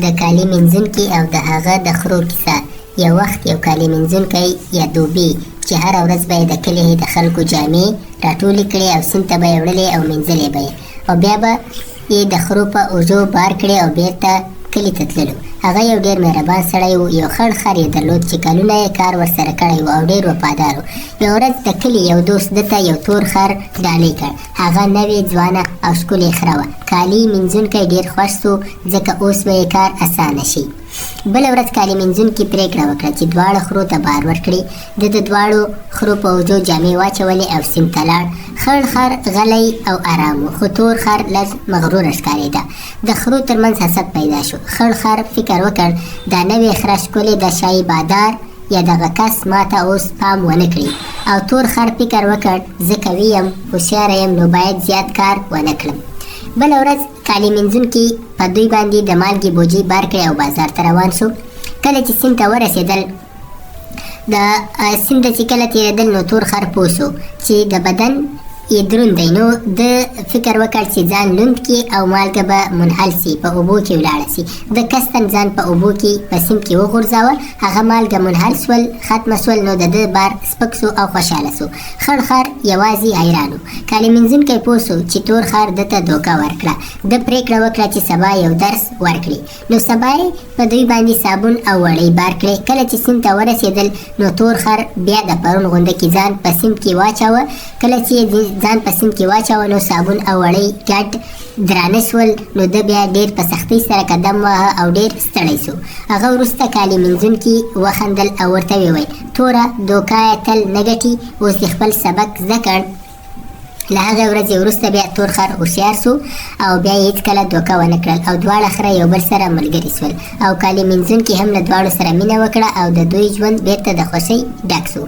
د کالي مینځونکي او د هغه د خرو کیسه. یو وخت یو کالي مینځونکی یا دوبي چې هره ورځ به یې د کلي د خلکو جامې راټولې کړې او سیند ته به یې وړلې او مینځلې به یې، او بیا به یې د خرو په اوږو بار کړې او بېرته کلي ته تللو. هغه یو ډېر مهربان سړی و. یو خړ خر یې درلود چې کلونه یې کار ورسره کړی و او ډېر وفادار و. یوه ورځ د کلي یو دوست ده ته یو تور خر ډالۍ کړ. هغه نوې ځوانه او ښکلې خره وه. کالي مینځونکی ډېر خوښ سو ځکه اوس به یې کار اسانه شي. بله ورځ کالي مینځونکي پرېکړه وکړه چې دواړه خرو ته بار ورکړي. د دواړو خرو په اوږو جامې واچولې او سیند ته لاړ. خړ خر غلی او ارام و، خو تور خر لږ مغروره ښکارېده. د خرو ترمنځ حسد پیدا شو. خړ خر فکر وکړ دا نوې خره ښکلې ده، ښایي بادار یا دغه کس ما ته اوس پام ونه کړي. او تور خر فکر وکړ زه قوي یم، هوښیاره یم، نو باید زیات کار ونه کړم. بله ورځ کالي مینځونکي په دوی باندې د مالګې بوجۍ بار کړې او بازار ته روان شو. کله چې سیند ته ورسېدل، د سیند چې کله تېرېدل، نو تور خر پوه شو چې د بدن یې دروند دی. نو د فکر وکړ چې ځان لوند کړي او مالګه به منحل سي، په اوبو کې ولاړه سي. د کستن ځان په اوبو کې په سیند کې وغورځاوه. هغه مالګه منحل سول، ختمه سول. نو د ده بار سپک سو او خوشحاله سو. خړ خر یوازې حیران و. کالي مینځونکی پوه سو چې تور خر ده ته دوکه ورکړه. ده پرېکړه وکړه چې سبا یو درس ورکړي. نو سبا یې په دوی باندې صابون او وړۍ بار کړې. کله چې سیند ته ورسېدل، نو تور خر بیا د پرون غونډه کې ځان په سیند کې واچاوه. کله چې ځان په سیند کې واچاوه، نو صابون او وړۍ ګډ درانه سول. نو ده بیا ډېر په سختۍ سره قدم واهه او ډېر ستړی سو. هغه وروسته کالي مینځونکي وخندل او ورته ویل توره دوکه تل نه ګټي، اوس دې خپل سبق زده کړ. له هغې ورځې وروسته بیا تور خر هوښیار سو او بیا یې هېڅکله دوکه ونه کړل، او دواړه خره یو بل سره ملګري سول. او کالي مینځونکي هم له دواړو سره مینه وکړه او د دوی ژوند بېرته د خوښۍ ډک سو.